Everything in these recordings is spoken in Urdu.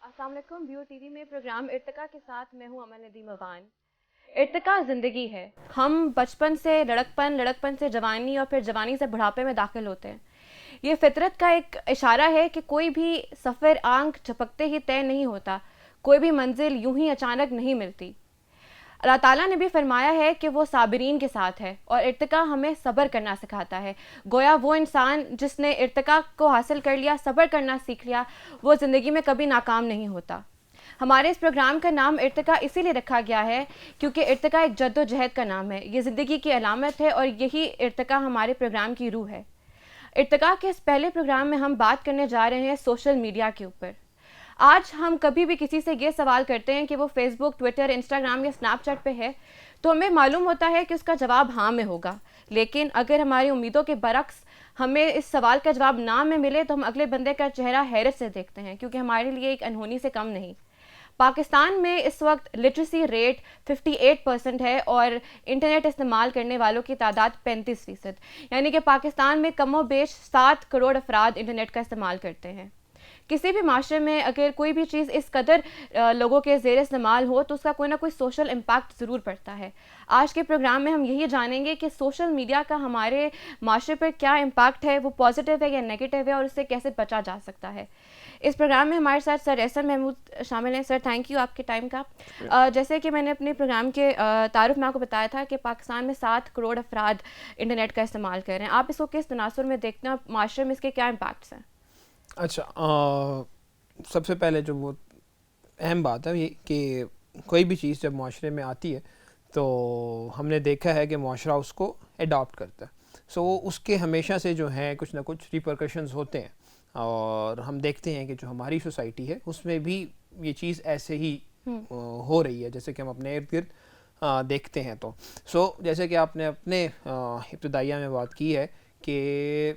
السلام علیکم. بیو ٹی وی میں پروگرام ارتقا کے ساتھ میں ہوں امن ندیم اوان. ارتقا زندگی ہے. ہم بچپن سے لڑکپن سے جوانی اور پھر جوانی سے بڑھاپے میں داخل ہوتے ہیں. یہ فطرت کا ایک اشارہ ہے کہ کوئی بھی سفر آنکھ جھپکتے ہی طے نہیں ہوتا, کوئی بھی منزل یوں ہی اچانک نہیں ملتی. اللہ تعالیٰ نے بھی فرمایا ہے کہ وہ صابرین کے ساتھ ہے, اور ارتقا ہمیں صبر کرنا سکھاتا ہے. گویا وہ انسان جس نے ارتقا کو حاصل کر لیا, صبر کرنا سیکھ لیا, وہ زندگی میں کبھی ناکام نہیں ہوتا. ہمارے اس پروگرام کا نام ارتقا اسی لیے رکھا گیا ہے کیونکہ ارتقا ایک جد و جہد کا نام ہے. یہ زندگی کی علامت ہے اور یہی ارتقا ہمارے پروگرام کی روح ہے. ارتقا کے اس پہلے پروگرام میں ہم بات کرنے جا رہے ہیں سوشل میڈیا کے اوپر. آج ہم کبھی بھی کسی سے یہ سوال کرتے ہیں کہ وہ فیس بک, ٹویٹر, انسٹاگرام یا اسنیپ چیٹ پہ ہے, تو ہمیں معلوم ہوتا ہے کہ اس کا جواب ہاں میں ہوگا. لیکن اگر ہماری امیدوں کے برعکس ہمیں اس سوال کا جواب نہ میں ملے تو ہم اگلے بندے کا چہرہ حیرت سے دیکھتے ہیں, کیونکہ ہمارے لیے ایک انہونی سے کم نہیں. پاکستان میں اس وقت لٹریسی ریٹ 58% ہے اور انٹرنیٹ استعمال کرنے والوں کی تعداد 35%. یعنی کہ پاکستان میں کم و بیش 7 کروڑ افراد انٹرنیٹ کا استعمال کرتے ہیں. کسی بھی معاشرے میں اگر کوئی بھی چیز اس قدر لوگوں کے زیر استعمال ہو تو اس کا کوئی نہ کوئی سوشل امپیکٹ ضرور پڑتا ہے. آج کے پروگرام میں ہم یہی جانیں گے کہ سوشل میڈیا کا ہمارے معاشرے پر کیا امپیکٹ ہے, وہ پازیٹیو ہے یا نیگیٹیو ہے, اور اس سے کیسے بچا جا سکتا ہے. اس پروگرام میں ہمارے ساتھ سر احسن محمود شامل ہیں. سر تھینک یو آپ کے ٹائم کا. جیسے کہ میں نے اپنے پروگرام کے تعارف میں آپ کو بتایا تھا کہ پاکستان میں 7 کروڑ افراد انٹرنیٹ کا استعمال کر رہے ہیں. آپ اس کو کس تناظر میں دیکھتے ہیں اور معاشرے میں اس کے کیا امپیکٹس ہیں؟ اچھا, سب سے پہلے جو وہ اہم بات ہے یہ کہ کوئی بھی چیز جب معاشرے میں آتی ہے تو ہم نے دیکھا ہے کہ معاشرہ اس کو اڈاپٹ کرتا ہے. سو اس کے ہمیشہ سے جو ہیں کچھ نہ کچھ ریپرکشنز ہوتے ہیں, اور ہم دیکھتے ہیں کہ جو ہماری سوسائٹی ہے اس میں بھی یہ چیز ایسے ہی ہو رہی ہے جیسے کہ ہم اپنے ارد گرد دیکھتے ہیں. تو جیسے کہ آپ نے اپنے ابتدائیہ میں بات کی ہے کہ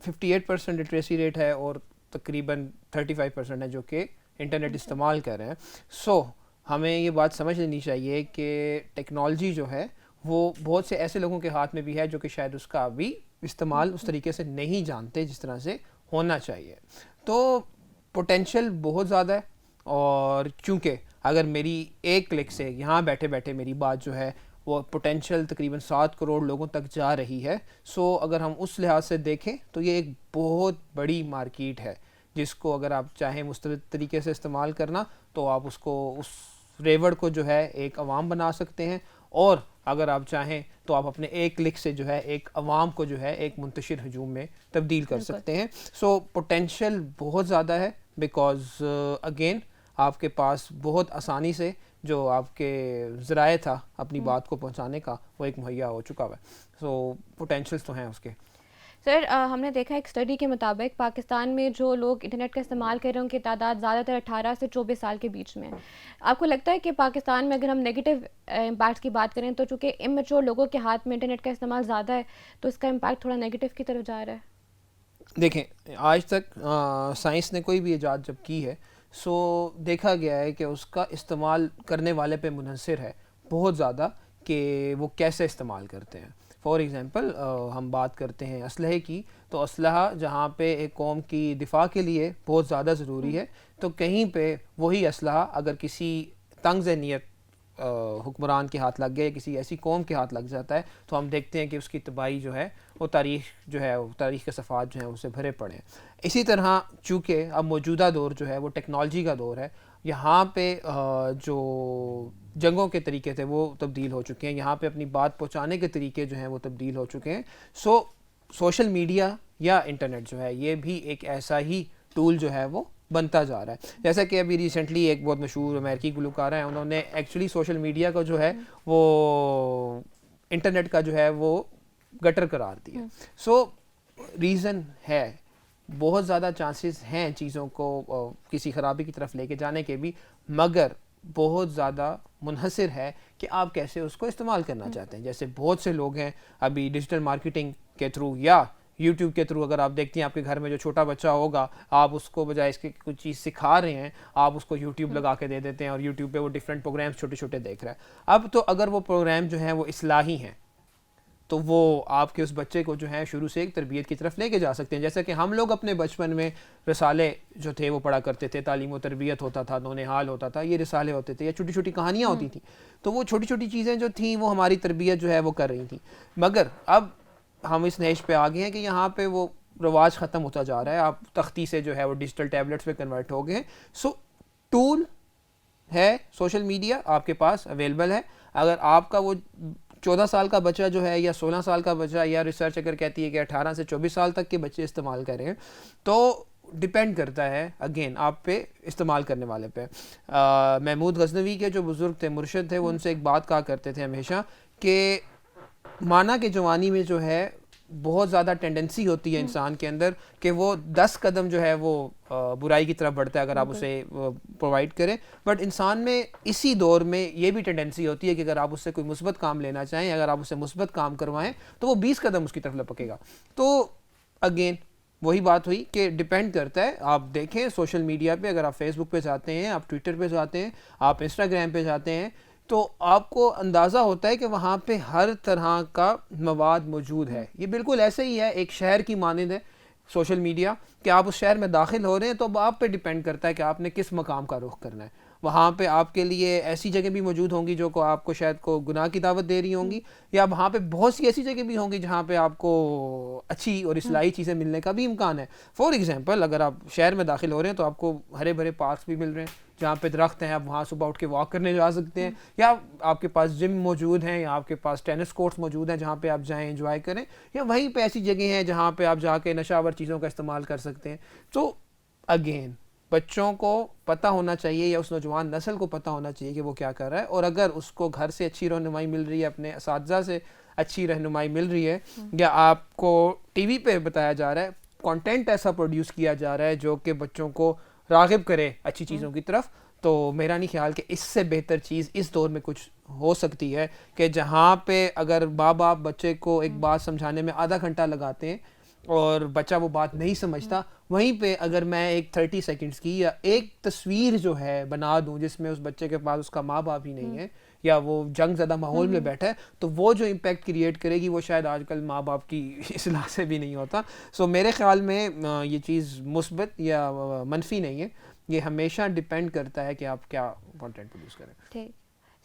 58% لٹریسی ریٹ ہے اور تقریباً 35% ہے جو کہ انٹرنیٹ استعمال کر رہے ہیں. سو ہمیں یہ بات سمجھ لینی چاہیے کہ ٹیکنالوجی جو ہے وہ بہت سے ایسے لوگوں کے ہاتھ میں بھی ہے جو کہ شاید اس کا ابھی استعمال اس طریقے سے نہیں جانتے جس طرح سے ہونا چاہیے. تو پوٹینشیل بہت زیادہ ہے, اور چونکہ اگر میری ایک کلک سے یہاں بیٹھے بیٹھے میری بات جو ہے وہ پوٹینشیل تقریباً 7 کروڑ لوگوں تک جا رہی ہے, سو اگر ہم اس لحاظ سے دیکھیں تو یہ ایک بہت بڑی مارکیٹ ہے جس کو اگر آپ چاہیں مسترد طریقے سے استعمال کرنا تو آپ اس کو اس ریوڑ کو جو ہے ایک عوام بنا سکتے ہیں, اور اگر آپ چاہیں تو آپ اپنے ایک کلک سے جو ہے ایک عوام کو جو ہے ایک منتشر ہجوم میں تبدیل کر سکتے ہیں. سو پوٹینشیل بہت زیادہ ہے بیکاز اگین آپ کے پاس بہت آسانی سے جو آپ کے ذرائع تھا اپنی بات کو پہنچانے کا وہ ایک مہیا ہو چکا ہوا ہے. سو پوٹینشیلس تو ہیں اس کے. سر ہم نے دیکھا ایک اسٹڈی کے مطابق پاکستان میں جو لوگ انٹرنیٹ کا استعمال کر رہے ہیں ان کی تعداد زیادہ تر 18 سے 24 سال کے بیچ میں ہے. آپ کو لگتا ہے کہ پاکستان میں اگر ہم نیگیٹو امپیکٹس کی بات کریں تو چونکہ امیچور لوگوں کے ہاتھ میں انٹرنیٹ کا استعمال زیادہ ہے تو اس کا امپیکٹ تھوڑا نیگیٹو کی طرف جا رہا ہے؟ دیکھیں, آج تک سائنس نے کوئی بھی ایجاد جب کی ہے سو دیکھا گیا ہے کہ اس کا استعمال کرنے والے پہ منحصر ہے بہت زیادہ کہ وہ کیسے استعمال کرتے ہیں. فار ایگزامپل ہم بات کرتے ہیں اسلحے کی, تو اسلحہ جہاں پہ ایک قوم کی دفاع کے لیے بہت زیادہ ضروری ہے تو کہیں پہ وہی اسلحہ اگر کسی تنگ ذہنیت حکمران کے ہاتھ لگ گیا یا کسی ایسی قوم کے ہاتھ لگ جاتا ہے تو ہم دیکھتے ہیں کہ اس کی تباہی جو ہے وہ تاریخ جو ہے تاریخ کے صفحات جو ہیں اسے بھرے پڑے ہیں. اسی طرح چونکہ اب موجودہ دور جو ہے وہ ٹیکنالوجی کا دور ہے, یہاں پہ جو جنگوں کے طریقے تھے وہ تبدیل ہو چکے ہیں, یہاں پہ اپنی بات پہنچانے کے طریقے جو ہیں وہ تبدیل ہو چکے ہیں. سو سوشل میڈیا یا انٹرنیٹ جو ہے یہ بھی ایک ایسا ہی ٹول جو ہے وہ بنتا جا رہا ہے. جیسا کہ ابھی ریسنٹلی ایک بہت مشہور امریکی گلوکارہ ہیں, انہوں نے ایکچولی سوشل میڈیا کا جو ہے وہ انٹرنیٹ کا جو ہے وہ گٹر قرار دیا. سو ریزن ہے, بہت زیادہ چانسز ہیں چیزوں کو کسی خرابی کی طرف لے کے جانے کے بھی, مگر بہت زیادہ منحصر ہے کہ آپ کیسے اس کو استعمال کرنا چاہتے ہیں. جیسے بہت سے لوگ ہیں ابھی ڈیجیٹل مارکیٹنگ کے تھرو یا یوٹیوب کے تھرو, اگر آپ دیکھتی ہیں آپ کے گھر میں جو چھوٹا بچہ ہوگا آپ اس کو بجائے اس کی کچھ چیز سکھا رہے ہیں آپ اس کو یوٹیوب لگا کے دے دیتے ہیں اور یوٹیوب پہ وہ ڈفرینٹ پروگرامس چھوٹے چھوٹے دیکھ رہا ہے. اب تو اگر وہ پروگرام جو ہیں وہ اصلاحی ہیں تو وہ آپ کے اس بچے کو جو ہے شروع سے ایک تربیت کی طرف لے کے جا سکتے ہیں. جیسا کہ ہم لوگ اپنے بچپن میں رسالے جو تھے وہ پڑھا کرتے تھے, تعلیم و تربیت ہوتا تھا, نونہال ہوتا تھا, یہ رسالے ہوتے تھے, یا چھوٹی چھوٹی کہانیاں ہوتی تھیں. تو وہ چھوٹی چھوٹی چیزیں جو تھیں وہ ہماری تربیت جو ہے وہ کر رہی تھیں. مگر اب ہم اس نہج پہ آ گئے ہیں کہ یہاں پہ وہ رواج ختم ہوتا جا رہا ہے. آپ تختی سے جو ہے وہ ڈیجیٹل ٹیبلٹس پہ کنورٹ ہو گئے ہیں. سو ٹول ہے سوشل میڈیا آپ کے پاس اویلیبل ہے. اگر آپ کا وہ 14 سال کا بچہ جو ہے یا 16 سال کا بچہ, یا ریسرچ اگر کہتی ہے کہ 18 سے 24 سال تک کے بچے استعمال کریں, تو ڈپینڈ کرتا ہے اگین آپ پہ, استعمال کرنے والے پہ. محمود غزنوی کے جو بزرگ تھے, مرشد تھے, وہ ان سے ایک بات کہا کرتے تھے ہمیشہ کہ مانا کہ جوانی میں جو ہے بہت زیادہ ٹینڈنسی ہوتی ہے انسان کے اندر کہ وہ 10 قدم جو ہے وہ برائی کی طرف بڑھتا ہے اگر آپ اسے پرووائڈ کریں. بٹ انسان میں اسی دور میں یہ بھی ٹینڈنسی ہوتی ہے کہ اگر آپ اس سے کوئی مثبت کام لینا چاہیں, اگر آپ اسے مثبت کام کروائیں, تو وہ 20 قدم اس کی طرف لپکے گا. تو اگین وہی بات ہوئی کہ ڈپینڈ کرتا ہے. آپ دیکھیں سوشل میڈیا پہ, اگر آپ فیس بک پہ جاتے ہیں, آپ ٹویٹر پہ جاتے ہیں, آپ انسٹاگرام پہ جاتے ہیں, تو آپ کو اندازہ ہوتا ہے کہ وہاں پہ ہر طرح کا مواد موجود ہے. یہ بالکل ایسے ہی ہے, ایک شہر کی مانند ہے سوشل میڈیا, کہ آپ اس شہر میں داخل ہو رہے ہیں تو اب آپ پہ ڈیپینڈ کرتا ہے کہ آپ نے کس مقام کا رخ کرنا ہے. وہاں پہ آپ کے لیے ایسی جگہ بھی موجود ہوں گی جو کو آپ کو شاید کو گناہ کی دعوت دے رہی ہوں گی, یا وہاں پہ بہت سی ایسی جگہ بھی ہوں گی جہاں پہ آپ کو اچھی اور اصلاحی چیزیں ملنے کا بھی امکان ہے. فار ایگزامپل اگر آپ شہر میں داخل ہو رہے ہیں تو آپ کو ہرے بھرے پارکس بھی مل رہے ہیں جہاں پہ درخت ہیں, آپ وہاں صبح اٹھ کے واک کرنے جا سکتے ہیں, یا آپ کے پاس جم موجود ہیں, یا آپ کے پاس ٹینس کورٹس موجود ہیں جہاں پہ آپ جائیں انجوائے کریں, یا وہیں پہ ایسی جگہیں ہیں جہاں پہ آپ جا کے نشہ آور چیزوں کا استعمال کر سکتے ہیں. تو اگین بچوں کو پتہ ہونا چاہیے, یا اس نوجوان نسل کو پتہ ہونا چاہیے کہ وہ کیا کر رہا ہے, اور اگر اس کو گھر سے اچھی رہنمائی مل رہی ہے, اپنے اساتذہ سے اچھی رہنمائی مل رہی ہے, یا آپ کو ٹی وی پہ بتایا جا رہا ہے, کانٹینٹ ایسا پروڈیوس کیا جا رہا ہے جو کہ بچوں کو راغب کرے اچھی چیزوں کی طرف, تو میرا نہیں خیال کہ اس سے بہتر چیز اس دور میں کچھ ہو سکتی ہے. کہ جہاں پہ اگر ماں باپ بچے کو ایک بات سمجھانے میں آدھا گھنٹہ لگاتے ہیں اور بچہ وہ بات نہیں سمجھتا, وہیں پہ اگر میں ایک 30 سیکنڈز کی یا ایک تصویر جو ہے بنا دوں جس میں اس بچے کے پاس اس کا ماں باپ ہی نہیں ہے, یا وہ جنگ زدہ ماحول میں بیٹھا ہے, تو وہ جو امپیکٹ کریٹ کرے گی وہ شاید آج کل ماں باپ کی اصلاح سے بھی نہیں ہوتا. سو میرے خیال میں یہ چیز مثبت یا منفی نہیں ہے, یہ ہمیشہ ڈپینڈ کرتا ہے کہ آپ کیا کانٹینٹ پروڈیوس کریں. ٹھیک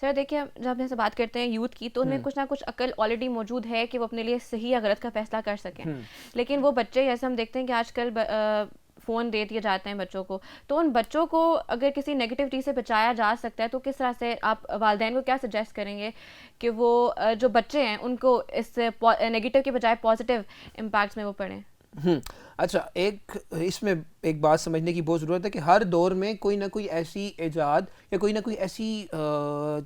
سر, دیکھیے جب ہم سے بات کرتے ہیں یوتھ کی, تو ان میں کچھ نہ کچھ عقل آلریڈی موجود ہے کہ وہ اپنے لیے صحیح یا غلط کا فیصلہ کر سکیں. لیکن وہ بچے, جیسے ہم دیکھتے ہیں کہ آج کل فون دے دیے جاتے ہیں بچوں کو, تو ان بچوں کو اگر کسی نگیٹیوٹی سے بچایا جا سکتا ہے تو کس طرح سے آپ والدین کو کیا سجیسٹ کریں گے کہ وہ جو بچے ہیں ان کو اس نگیٹیو کے بجائے پازیٹیو امپیکٹس میں وہ پڑھیں؟ اچھا, ایک اس میں ایک بات سمجھنے کی بہت ضرورت ہے کہ ہر دور میں کوئی نہ کوئی ایسی ایجاد یا کوئی نہ کوئی ایسی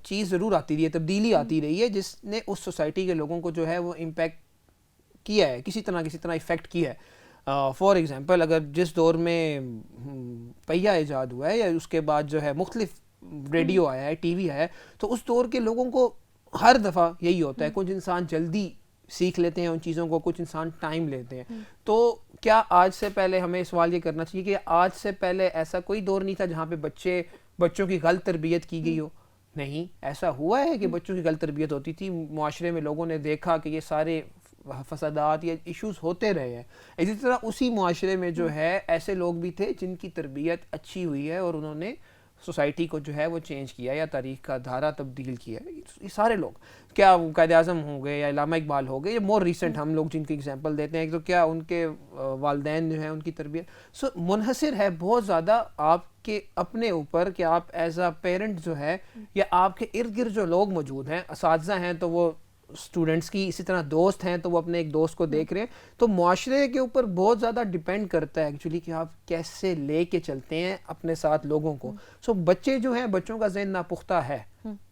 چیز ضرور آتی رہی ہے, تبدیلی آتی رہی ہے جس نے اس سوسائٹی کے لوگوں کو جو ہے وہ امپیکٹ کیا ہے, کسی طرح افیکٹ کیا ہے. فار ایگزامپل اگر جس دور میں پہیہ ایجاد ہوا ہے, یا اس کے بعد جو ہے مختلف ریڈیو آیا ہے, ٹی وی آیا ہے, تو اس دور کے لوگوں کو ہر دفعہ یہی ہوتا ہے, کچھ انسان جلدی سیکھ لیتے ہیں ان چیزوں کو, کچھ انسان ٹائم لیتے ہیں. تو کیا آج سے پہلے ہمیں سوال یہ کرنا چاہیے کہ آج سے پہلے ایسا کوئی دور نہیں تھا جہاں پہ بچوں کی غلط تربیت کی گئی ہو؟ نہیں, ایسا ہوا ہے کہ بچوں کی غلط تربیت ہوتی تھی. معاشرے میں لوگوں نے دیکھا کہ یہ سارے فسادات یا ایشوز ہوتے رہے ہیں. اسی طرح اسی معاشرے میں جو ہے ایسے لوگ بھی تھے جن کی تربیت اچھی ہوئی ہے اور انہوں نے سوسائٹی کو جو ہے وہ چینج کیا یا تاریخ کا دھارا تبدیل کیا. یہ سارے لوگ, کیا قائد اعظم ہو گئے یا علامہ اقبال ہو گئے, یا مور ریسنٹ ہم لوگ جن کی اگزامپل دیتے ہیں, تو کیا ان کے والدین جو ہیں ان کی تربیت منحصر ہے بہت زیادہ آپ کے اپنے اوپر کہ آپ ایز اے پیرنٹ جو ہے, یا آپ کے ارد گرد جو لوگ موجود ہیں, اساتذہ ہیں تو وہ اسٹوڈنٹس کی, اسی طرح دوست ہیں تو وہ اپنے ایک دوست کو دیکھ رہے ہیں. تو معاشرے کے اوپر بہت زیادہ ڈیپینڈ کرتا ہے ایکچولی کہ آپ کیسے لے کے چلتے ہیں اپنے ساتھ لوگوں کو. سو بچے جو ہیں, بچوں کا ذہن ناپختہ ہے,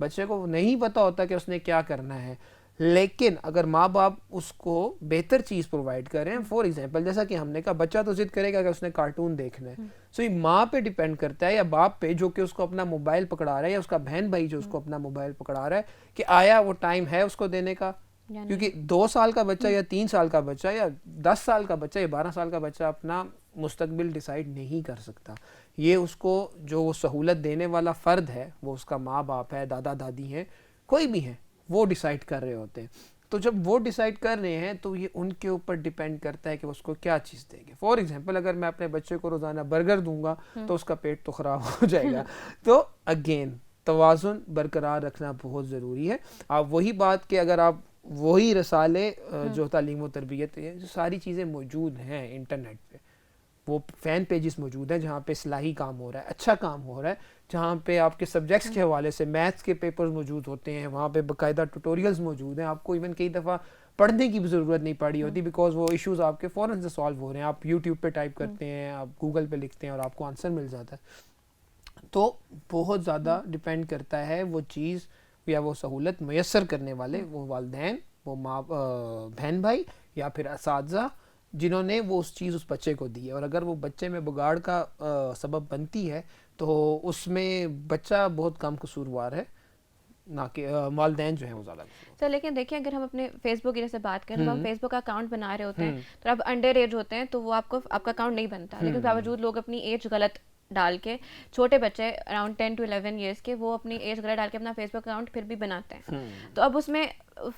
بچے کو نہیں پتہ ہوتا کہ اس نے کیا کرنا ہے, لیکن اگر ماں باپ اس کو بہتر چیز پرووائڈ کریں, فار ایگزامپل جیسا کہ ہم نے کہا بچہ تو ضد کرے گا کہ اس نے کارٹون دیکھنا ہے, سو یہ ماں پہ ڈیپینڈ کرتا ہے یا باپ پہ جو کہ اس کو اپنا موبائل پکڑا رہا ہے, یا اس کا بہن بھائی جو اس کو اپنا موبائل پکڑا رہا ہے, کہ آیا وہ ٹائم ہے اس کو دینے کا. کیونکہ 2 سال کا بچہ یا 3 سال کا بچہ یا 10 سال کا بچہ یا 12 سال کا بچہ اپنا مستقبل ڈیسائیڈ نہیں کر سکتا. یہ اس کو جو وہ سہولت دینے والا فرد ہے, وہ اس کا ماں باپ ہے, دادا دادی ہیں, کوئی بھی ہیں, وہ ڈیسائیڈ کر رہے ہوتے ہیں. تو جب وہ ڈیسائیڈ کر رہے ہیں تو یہ ان کے اوپر ڈیپینڈ کرتا ہے کہ اس کو کیا چیز دیں گے. فار ایگزامپل اگر میں اپنے بچے کو روزانہ برگر دوں گا تو اس کا پیٹ تو خراب ہو جائے گا. تو اگین توازن برقرار رکھنا بہت ضروری ہے. آپ وہی بات کہ اگر آپ وہی رسالے جو تعلیم و تربیت ہے جو ساری چیزیں موجود ہیں انٹرنیٹ پہ, وہ فین پیجز موجود ہیں جہاں پہ اصلاحی کام ہو رہا ہے, اچھا کام ہو رہا ہے, جہاں پہ آپ کے سبجیکٹس کے حوالے سے میتھس کے پیپرز موجود ہوتے ہیں, وہاں پہ باقاعدہ ٹیوٹوریلز موجود ہیں. آپ کو ایون کئی دفعہ پڑھنے کی بھی ضرورت نہیں پڑی ہوتی بیکاز وہ ایشوز آپ کے فوراً سے سالو ہو رہے ہیں. آپ یوٹیوب پہ ٹائپ کرتے ہیں, آپ گوگل پہ لکھتے ہیں اور آپ کو آنسر مل جاتا ہے. تو بہت زیادہ ڈپینڈ کرتا ہے وہ چیز یا وہ سہولت میسر کرنے والے, وہ والدین, وہ ماں بہن بھائی یا پھر اساتذہ جنہوں نے وہ اس چیز اس بچے کو دی ہے. اور اگر وہ بچے میں بگاڑ کا سبب بنتی ہے تو اس میں بچہ بہت کم قصوروار ہے, نہ کہ والدین جو ہیں وہ زیادہ. تو لیکن دیکھیں اگر ہم اپنے فیس بک کی جیسے بات کریں, جب ہم فیس بک کا اکاؤنٹ بنا رہے ہوتے ہیں تو اب انڈر ایج ہوتے ہیں تو وہ آپ کا اکاؤنٹ نہیں بنتا, لیکن باوجود لوگ اپنی ایج غلط ڈال کے, چھوٹے بچے اراؤنڈ 10 to 11 ایئرس کے, وہ اپنی ایج غلط ڈال کے اپنا فیس بک اکاؤنٹ پھر بھی بناتے ہیں. تو اب اس میں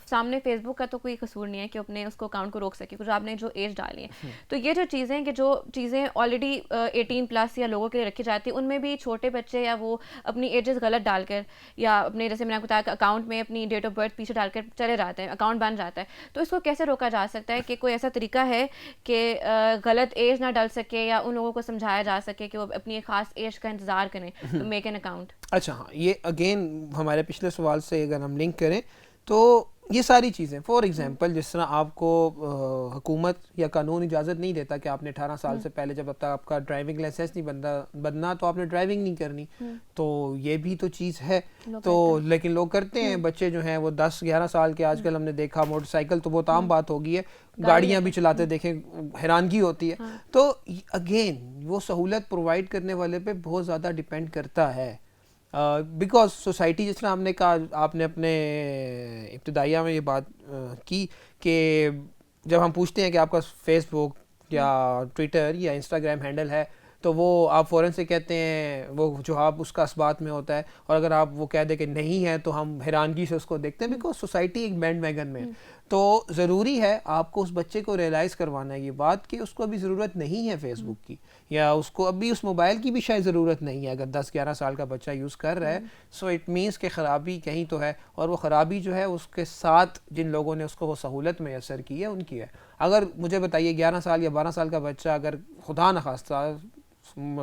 سامنے فیس بک کا تو کوئی قصور نہیں ہے کہ اپنے اس کو اکاؤنٹ کو روک سکے کیونکہ آپ نے جو ایج ڈالی ہے. تو یہ جو چیزیں ہیں کہ جو چیزیں آلریڈی 18+ یا لوگوں کے لیے رکھی جاتی ہیں, ان میں بھی چھوٹے بچے یا وہ اپنی ایجز غلط ڈال کر یا اپنے جیسے میں نے آپ کو بتایا کہ اکاؤنٹ میں اپنی ڈیٹ آف برتھ پیچھے ڈال کر چلے جاتے ہیں, اکاؤنٹ بن جاتا ہے. تو اس کو کیسے روکا جا سکتا ہے کہ کوئی ایسا طریقہ ہے کہ غلط ایج نہ ڈال سکے یا ان لوگوں کو سمجھایا جا سکے کہ وہ اپنی ایک خاص ایج کا انتظار کریں تو میک این اکاؤنٹ. اچھا ہاں, یہ اگین ہمارے پچھلے سوال سے اگر ہم لنک کریں تو یہ ساری چیزیں فار ایگزامپل جس طرح آپ کو حکومت یا قانون اجازت نہیں دیتا کہ آپ نے 18 سال سے پہلے جب تک آپ کا ڈرائیونگ لائسنس نہیں بننا تو آپ نے ڈرائیونگ نہیں کرنی. تو یہ بھی تو چیز ہے. تو لیکن لوگ کرتے ہیں, بچے جو ہیں وہ 10-11 سال کے, آج کل ہم نے دیکھا موٹر سائیکل تو بہت عام بات ہو گئی ہے, گاڑیاں بھی چلاتے دیکھیں حیرانگی ہوتی ہے. تو اگین وہ سہولت پرووائڈ کرنے والے پہ بہت زیادہ ڈپینڈ کرتا ہے بیکاز سوسائٹی جس طرح ہم نے کہا, آپ نے اپنے ابتدائیہ میں یہ بات کی کہ جب ہم پوچھتے ہیں کہ آپ کا فیس بک یا ٹویٹر یا انسٹاگرام ہینڈل ہے تو وہ آپ فوراً سے کہتے ہیں, وہ جواب اس کا اسبات میں ہوتا ہے, اور اگر آپ وہ کہہ دیں کہ نہیں ہے تو ہم حیرانگی سے اس کو دیکھتے ہیں بیکاز سوسائٹی ایک بینڈ ویگن میں ہے. تو ضروری ہے آپ کو اس بچے کو ریئلائز کروانا ہے یہ بات کہ اس کو ابھی ضرورت نہیں ہے فیس بک کی, یا اس کو ابھی اس موبائل کی بھی شاید ضرورت نہیں ہے. اگر 10-11 سال کا بچہ یوز کر رہا ہے سو اٹ مینس کہ خرابی کہیں تو ہے, اور وہ خرابی جو ہے اس کے ساتھ جن لوگوں نے اس کو وہ سہولت میسر کی ہے ان کی ہے. اگر مجھے بتائیے 11 سال یا 12 سال کا بچہ اگر خدا نخواستہ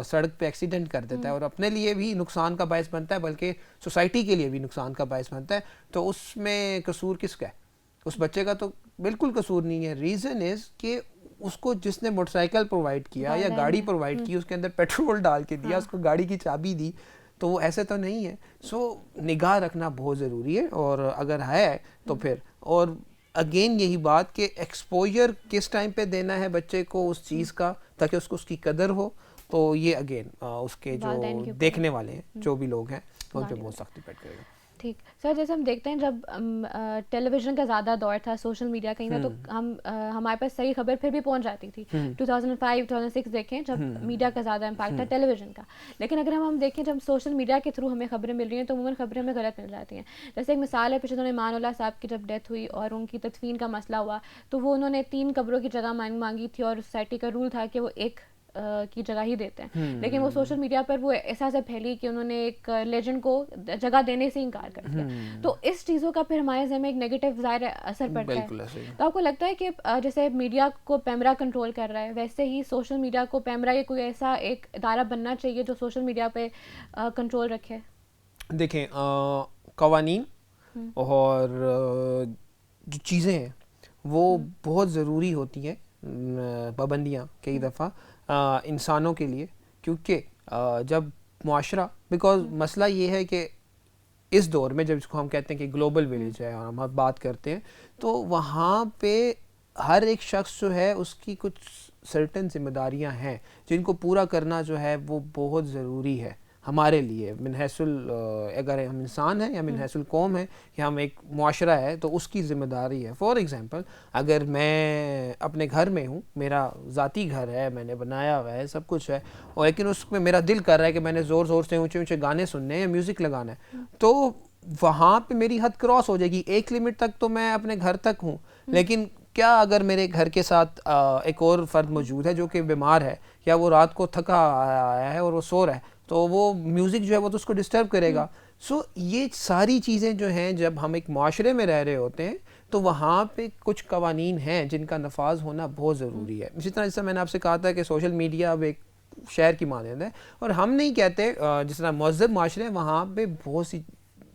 سڑک پہ ایکسیڈنٹ کر دیتا ہے اور اپنے لیے بھی نقصان کا باعث بنتا ہے بلکہ سوسائٹی کے لیے بھی نقصان کا باعث بنتا ہے, تو اس میں قصور کس کا ہے؟ اس بچے کا تو بالکل قصور نہیں ہے. ریزن از کہ اس کو جس نے موٹر سائیکل پرووائڈ کیا یا گاڑی پرووائڈ کی, اس کے اندر پیٹرول ڈال کے دیا, اس کو گاڑی کی چابی دی, تو وہ ایسے تو نہیں ہے. سو نگاہ رکھنا بہت ضروری ہے, اور اگر ہے تو پھر, اور اگین یہی بات کہ ایکسپوجر کس ٹائم پہ دینا ہے بچے کو اس چیز کا تاکہ اس کو اس کی قدر ہو. تو یہ اگین اس کے جو دیکھنے والے ہیں جو بھی لوگ ہیں ان پہ بہت سخت ڈپینڈ کرے گا. ٹھیک سر, جیسے ہم دیکھتے ہیں جب ٹیلی ویژن کا زیادہ دور تھا, سوشل میڈیا کا ہی تھا, تو ہمارے پاس صحیح خبر پھر بھی پہنچ جاتی تھی. 2005-2006 دیکھیں جب میڈیا کا زیادہ امپیکٹ تھا ٹیلی ویژن کا. لیکن اگر ہم دیکھیں جب سوشل میڈیا کے تھرو ہمیں خبریں مل رہی ہیں تو عموماً خبریں ہمیں غلط مل جاتی ہیں. جیسے ایک مثال ہے, پچھلے دنوں ایمان اللہ صاحب کی جب ڈیتھ ہوئی اور ان کی تدفین کا مسئلہ ہوا تو وہ انہوں نے 3 قبروں کی جگہ مانگی تھی, اور سوسائٹی کا رول تھا کہ وہ ایک کی جگہ ہی دیتے ہیں. لیکن وہ سوشل میڈیا پر وہ ایسا سے پھیلی کہ انہوں نے ایک لیجنڈ کو جگہ دینے سے انکار کر دیا. تو اس چیزوں کا پھر ہمارے ذہن میں ایک نیگیٹو ظاہر اثر پڑتا ہے. تو آپ کو لگتا ہے کہ جیسے میڈیا کو پیمرا کنٹرول کر رہا ہے, ویسے ہی سوشل میڈیا کو پیمرا یا کوئی ایسا ایک ادارہ بننا چاہیے جو سوشل میڈیا پہ کنٹرول رکھے؟ دیکھیں قوانین اور جو چیزیں ہیں وہ بہت ضروری ہوتی ہیں, پابندیاں کئی دفعہ انسانوں کے لیے, کیونکہ جب معاشرہ, بیکاز مسئلہ یہ ہے کہ اس دور میں جب اس کو ہم کہتے ہیں کہ گلوبل ولیج ہے اور ہم بات کرتے ہیں, تو وہاں پہ ہر ایک شخص جو ہے اس کی کچھ سرٹن ذمہ داریاں ہیں جن کو پورا کرنا جو ہے وہ بہت ضروری ہے ہمارے لیے, من حیث اگر ہم انسان ہیں یا من حیث القوم ہیں یا ہم ایک معاشرہ ہے تو اس کی ذمہ داری ہے. فار ایگزامپل اگر میں اپنے گھر میں ہوں, میرا ذاتی گھر ہے, میں نے بنایا ہوا ہے, سب کچھ ہے, اور لیکن اس میں میرا دل کر رہا ہے کہ میں نے زور زور سے اونچے اونچے گانے سننے ہیں یا میوزک لگانا ہے, تو وہاں پہ میری حد کراس ہو جائے گی. ایک لمٹ تک تو میں اپنے گھر تک ہوں, لیکن کیا اگر میرے گھر کے ساتھ ایک اور فرد موجود ہے جو کہ بیمار ہے, یا وہ رات کو تھکا آیا ہے اور وہ سو رہا ہے, تو وہ میوزک جو ہے وہ تو اس کو ڈسٹرب کرے گا. سو یہ ساری چیزیں جو ہیں, جب ہم ایک معاشرے میں رہ رہے ہوتے ہیں تو وہاں پہ کچھ قوانین ہیں جن کا نفاذ ہونا بہت ضروری ہے. اسی طرح جیسا میں نے آپ سے کہا تھا کہ سوشل میڈیا اب ایک شہر کی مانند ہے, اور ہم نہیں کہتے, جس طرح مہذب معاشرے ہیں وہاں پہ بہت سی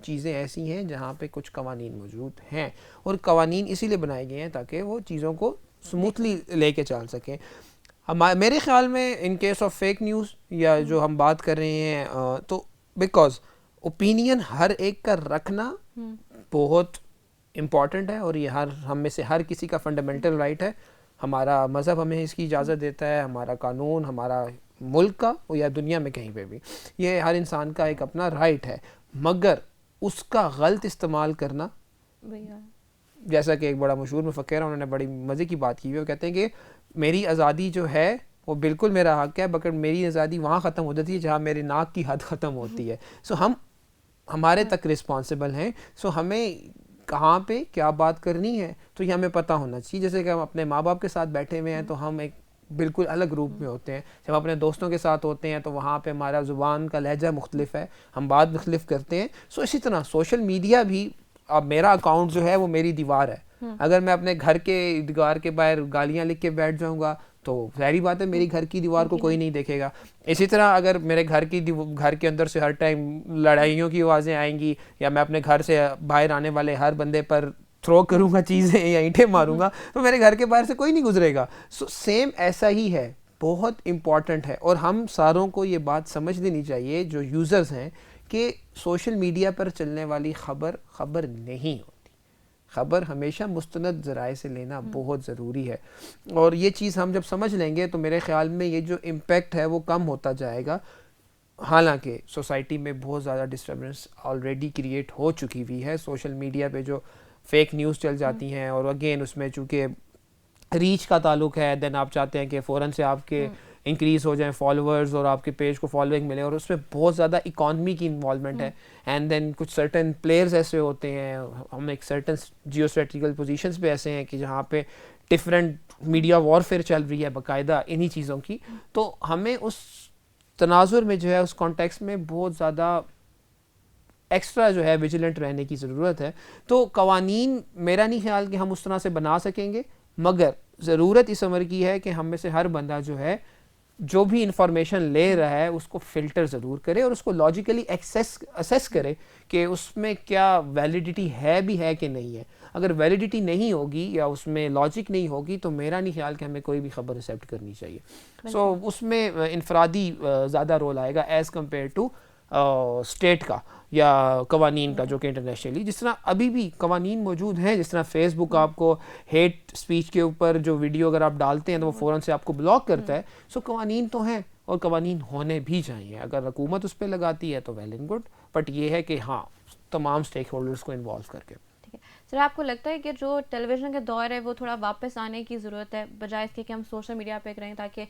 چیزیں ایسی ہیں جہاں پہ کچھ قوانین موجود ہیں, اور قوانین اسی لیے بنائے گئے ہیں تاکہ وہ چیزوں کو سموتھلی لے کے چل سکیں. میرے خیال میں in case of fake news یا جو ہم بات کر رہے ہیں, تو بیکاز اوپینین ہر ایک کا رکھنا بہت امپورٹنٹ ہے, اور یہ ہم میں سے ہر کسی کا فنڈامنٹل رائٹ ہے. ہمارا مذہب ہمیں اس کی اجازت دیتا ہے, ہمارا قانون, ہمارا ملک کا یا دنیا میں کہیں پہ بھی, یہ ہر انسان کا ایک اپنا رائٹ ہے. مگر اس کا غلط استعمال کرنا, جیسا کہ ایک بڑا مشہور مفکر ہے, انہوں نے بڑی مزے کی بات کی ہوئی, وہ کہتے ہیں کہ میری آزادی جو ہے وہ بالکل میرا حق ہے, مگر میری آزادی وہاں ختم ہو جاتی ہے جہاں میرے ناک کی حد ختم ہوتی ہے. سو ہمارے تک رسپانسبل ہیں. سو ہمیں کہاں پہ کیا بات کرنی ہے تو یہ ہمیں پتہ ہونا چاہیے. جیسے کہ ہم اپنے ماں باپ کے ساتھ بیٹھے ہوئے ہیں تو ہم ایک بالکل الگ روپ میں ہوتے ہیں. جب اپنے دوستوں کے ساتھ ہوتے ہیں تو وہاں پہ ہمارا زبان کا لہجہ مختلف ہے, ہم بات مختلف کرتے ہیں. سو اسی طرح سوشل میڈیا بھی, اب میرا اکاؤنٹ جو ہے وہ میری دیوار ہے. اگر میں اپنے گھر کے دیوار کے باہر گالیاں لکھ کے بیٹھ جاؤں گا تو ظاہری بات ہے میری گھر کی دیوار کو کوئی نہیں دیکھے گا. اسی طرح اگر میرے گھر کے اندر سے ہر ٹائم لڑائیوں کی آوازیں آئیں گی, یا میں اپنے گھر سے باہر آنے والے ہر بندے پر تھرو کروں گا چیزیں یا اینٹیں ماروں گا, تو میرے گھر کے باہر سے کوئی نہیں گزرے گا. سو سیم ایسا ہی ہے, بہت امپورٹنٹ ہے. اور ہم ساروں کو یہ بات سمجھ لینی چاہیے جو یوزرز ہیں کہ سوشل میڈیا پر چلنے والی خبر نہیں ہوتی. خبر ہمیشہ مستند ذرائع سے لینا بہت ضروری ہے, اور یہ چیز ہم جب سمجھ لیں گے تو میرے خیال میں یہ جو امپیکٹ ہے وہ کم ہوتا جائے گا. حالانکہ سوسائٹی میں بہت زیادہ ڈسٹربنس آلریڈی کریٹ ہو چکی ہوئی ہے. سوشل میڈیا پہ جو فیک نیوز چل جاتی ہیں, اور اگین اس میں چونکہ ریچ کا تعلق ہے, دین آپ چاہتے ہیں کہ فوراً سے آپ کے انکریز ہو جائیں فالوورز اور آپ کے پیج کو فالوئنگ ملے, اور اس میں بہت زیادہ اکانومی کی انوالومنٹ ہے. اینڈ دین کچھ سرٹن پلیئرز ایسے ہوتے ہیں, ہم ایک سرٹن جیو اسٹریٹیکل پوزیشنز پہ ایسے ہیں کہ جہاں پہ ڈفرینٹ میڈیا وارفیئر چل رہی ہے باقاعدہ انہی چیزوں کی. تو ہمیں اس تناظر میں جو ہے, اس کانٹیکسٹ میں بہت زیادہ ایکسٹرا جو ہے ویجیلنٹ رہنے کی ضرورت ہے. تو قوانین میرا نہیں خیال کہ ہم اس طرح سے بنا سکیں گے, مگر ضرورت اس عمر کی ہے کہ ہم میں سے ہر بندہ جو ہے جو بھی انفارمیشن لے رہا ہے اس کو فلٹر ضرور کرے, اور اس کو لاجیکلی اسیس کرے کہ اس میں کیا ویلیڈیٹی ہے بھی ہے کہ نہیں ہے. اگر ویلیڈیٹی نہیں ہوگی یا اس میں لاجک نہیں ہوگی تو میرا نہیں خیال کہ ہمیں کوئی بھی خبر ایکسیپٹ کرنی چاہیے. سو اس میں انفرادی زیادہ رول آئے گا ایز کمپیئر ٹو اسٹیٹ کا یا قوانین کا, جو کہ انٹرنیشنلی جس طرح ابھی بھی قوانین موجود ہیں. جس طرح فیس بک آپ کو ہیٹ اسپیچ کے اوپر جو ویڈیو اگر آپ ڈالتے ہیں تو وہ فوراً سے آپ کو بلاک کرتا ہے. سو قوانین تو ہیں اور قوانین ہونے بھی چاہیے. اگر حکومت اس پہ لگاتی ہے تو ویل اینڈ گڈ, بٹ یہ ہے کہ ہاں تمام اسٹیک ہولڈرس کو انوالو کر کے. سر آپ کو لگتا ہے کہ جو ٹیلی ویژن کا دور ہے وہ تھوڑا واپس آنے کی ضرورت ہے بجائے اس کے کہ ہم سوشل میڈیا پہ کریں, تاکہ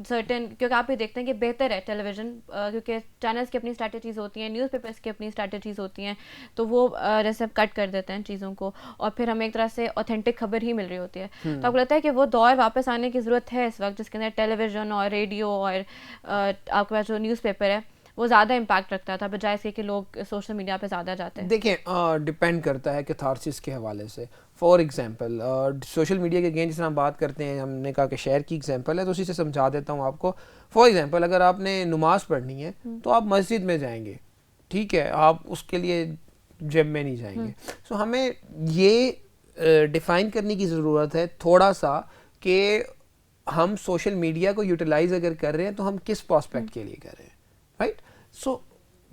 سرٹن, کیونکہ آپ بھی دیکھتے ہیں کہ بہتر ہے ٹیلی ویژن, کیونکہ چینلس کی اپنی اسٹریٹجیز ہوتی ہیں, نیوز پیپرس کی اپنی اسٹریٹجیز ہوتی ہیں, تو وہ جیسے کٹ کر دیتے ہیں چیزوں کو اور پھر ہمیں ایک طرح سے اوتھینٹک خبر ہی مل رہی ہوتی ہے. تو آپ کو لگتا ہے کہ وہ دور واپس آنے کی ضرورت ہے اس وقت جس کے اندر ٹیلی ویژن اور ریڈیو اور آپ کے پاس جو نیوز پیپر ہے وہ زیادہ امپیکٹ رکھتا تھا بجائے اس کے لوگ سوشل میڈیا پہ زیادہ جاتے ہیں؟ دیکھیں ڈپینڈ کرتا ہے کیتھارسس کے حوالے سے. فار ایگزامپل سوشل میڈیا کے اگین جس طرح ہم بات کرتے ہیں, ہم نے کہا کہ شہر کی ایگزامپل ہے تو اسی سے سمجھا دیتا ہوں آپ کو. فار ایگزامپل اگر آپ نے نماز پڑھنی ہے تو آپ مسجد میں جائیں گے, ٹھیک ہے, آپ اس کے لیے جم میں نہیں جائیں گے. سو ہمیں یہ ڈیفائن کرنے کی ضرورت ہے تھوڑا سا کہ ہم سوشل میڈیا کو یوٹیلائز اگر کر رہے ہیں تو ہم کس پراسپیکٹ کے لیے کر رہے ہیں, رائٹ. سو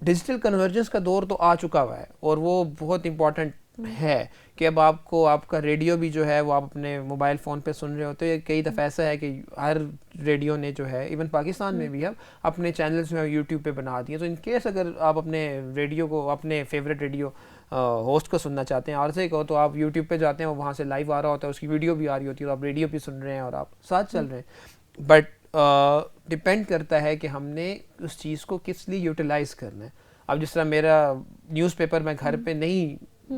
ڈیجیٹل کنورجنس کا دور تو آ چکا ہوا ہے اور وہ بہت امپورٹنٹ ہے کہ اب آپ کو آپ کا ریڈیو بھی جو ہے وہ آپ اپنے موبائل فون پہ سن رہے ہوتے ہیں. کئی دفعہ ایسا ہے کہ ہر ریڈیو نے جو ہے ایون پاکستان میں بھی اب اپنے چینلز جو ہے یوٹیوب پہ بنا دیے. تو ان کیس اگر آپ اپنے ریڈیو کو, اپنے فیوریٹ ریڈیو ہوسٹ کو سننا چاہتے ہیں عارضے کو, تو آپ یوٹیوب پہ جاتے ہیں, وہاں سے لائیو آ رہا ہوتا ہے, اس کی ویڈیو بھی آ رہی ہوتی ہے, تو آپ ریڈیو پہ سن رہے ہیں اور آپ ساتھ چل رہے ہیں. بٹ ڈپینڈ کرتا ہے کہ ہم نے اس چیز کو کس لیے یوٹیلائز کرنا ہے. اب جس طرح میرا نیوز پیپر میں گھر پہ نہیں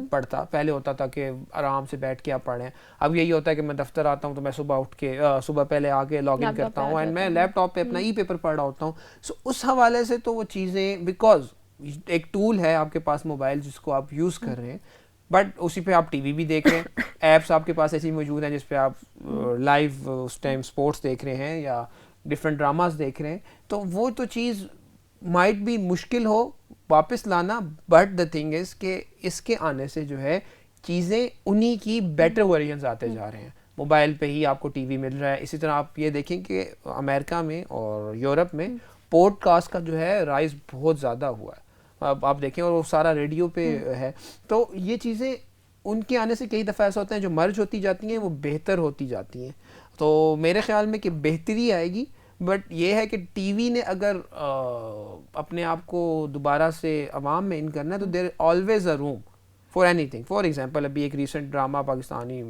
پڑھتا, پہلے ہوتا تھا کہ آرام سے بیٹھ کے آپ پڑھیں, اب یہی ہوتا ہے کہ میں دفتر آتا ہوں تو میں صبح اٹھ کے صبح پہلے آ کے لاگ ان کرتا ہوں اینڈ میں لیپ ٹاپ پہ اپنا ای پیپر پڑھ رہا ہوتا ہوں. سو اس حوالے سے تو وہ چیزیں, بیکاز ایک ٹول ہے آپ کے پاس موبائل جس کو آپ یوز کر رہے ہیں, بٹ اسی پہ آپ ٹی وی بھی دیکھ رہے ہیں, ایپس آپ کے پاس ایسی موجود ہیں جس پہ آپ لائیو اس ٹائم اسپورٹس دیکھ رہے ہیں یا ڈفرینٹ ڈراماز دیکھ رہے ہیں, تو وہ تو چیز مائٹ بھی مشکل ہو واپس لانا, بٹ دا تھنگ از کہ اس کے آنے سے جو ہے چیزیں انہی کی بیٹر ورژنز آتے جا رہے ہیں. موبائل پہ ہی آپ کو ٹی وی مل رہا ہے. اسی طرح آپ یہ دیکھیں کہ امریکہ میں اور یورپ میں پوڈ کاسٹ کا جو ہے رائز بہت زیادہ ہوا ہے, اب آپ دیکھیں, اور وہ سارا ریڈیو پہ ہے. تو یہ چیزیں ان کے آنے سے کئی دفعہ ایسا ہوتا ہے جو مرج ہوتی جاتی ہیں وہ بہتر ہوتی جاتی ہیں. تو میرے خیال میں کہ بہتری آئے گی, بٹ یہ ہے کہ ٹی وی نے اگر اپنے آپ کو دوبارہ سے عوام میں ان کرنا ہے تو there always a room for anything. For example ابھی ایک recent drama Pakistani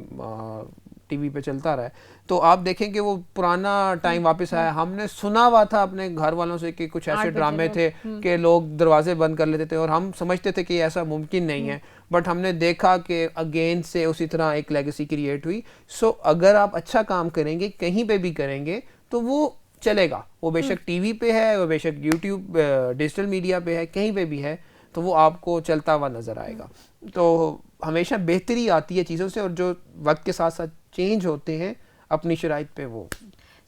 T V پہ چلتا رہا ہے, تو آپ دیکھیں کہ وہ پرانا ٹائم واپس آیا. ہم نے سنا ہوا تھا اپنے گھر والوں سے کہ کچھ ایسے ڈرامے تھے کہ لوگ دروازے بند کر لیتے تھے, اور ہم سمجھتے تھے کہ ایسا ممکن نہیں ہے, بٹ ہم نے دیکھا کہ اگین سے اسی طرح ایک لیگیسی کریٹ ہوئی. سو اگر آپ اچھا کام کریں گے, کہیں پہ بھی کریں گے, تو وہ چلے گا. وہ بے شک ٹی وی پہ ہے, وہ بے شک یوٹیوب ڈیجیٹل میڈیا پہ ہے, کہیں پہ بھی ہے, تو وہ آپ کو چلتا ہوا نظر آئے گا. تو ہمیشہ بہتری آتی ہے چیزوں سے, اور جو وقت کے ساتھ ساتھ چینج ہوتے ہیں اپنی شرائط پہ وہ.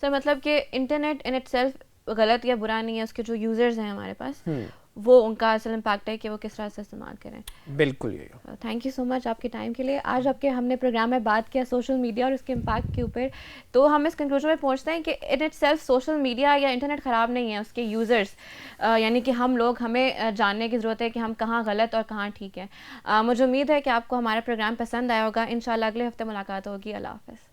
سر مطلب کہ انٹرنیٹ ان اٹ سیلف غلط یا برا نہیں ہے, اس کے جو یوزرز ہیں ہمارے پاس وہ ان کا اصل امپیکٹ ہے کہ وہ کس طرح سے استعمال کریں. بالکل یہی. تھینک یو سو مچ آپ کے ٹائم کے لیے. آج آپ کے ہم نے پروگرام میں بات کیا سوشل میڈیا اور اس کے امپیکٹ کے اوپر, تو ہم اس کنکلوژن میں پہنچتے ہیں کہ in it self social media یا انٹرنیٹ خراب نہیں ہے, اس کے یوزرس یعنی کہ ہم لوگ, ہمیں جاننے کی ضرورت ہے کہ ہم کہاں غلط اور کہاں ٹھیک ہیں. مجھے امید ہے کہ آپ کو ہمارا پروگرام پسند آیا ہوگا. انشاءاللہ اگلے ہفتے ملاقات ہوگی. اللہ حافظ.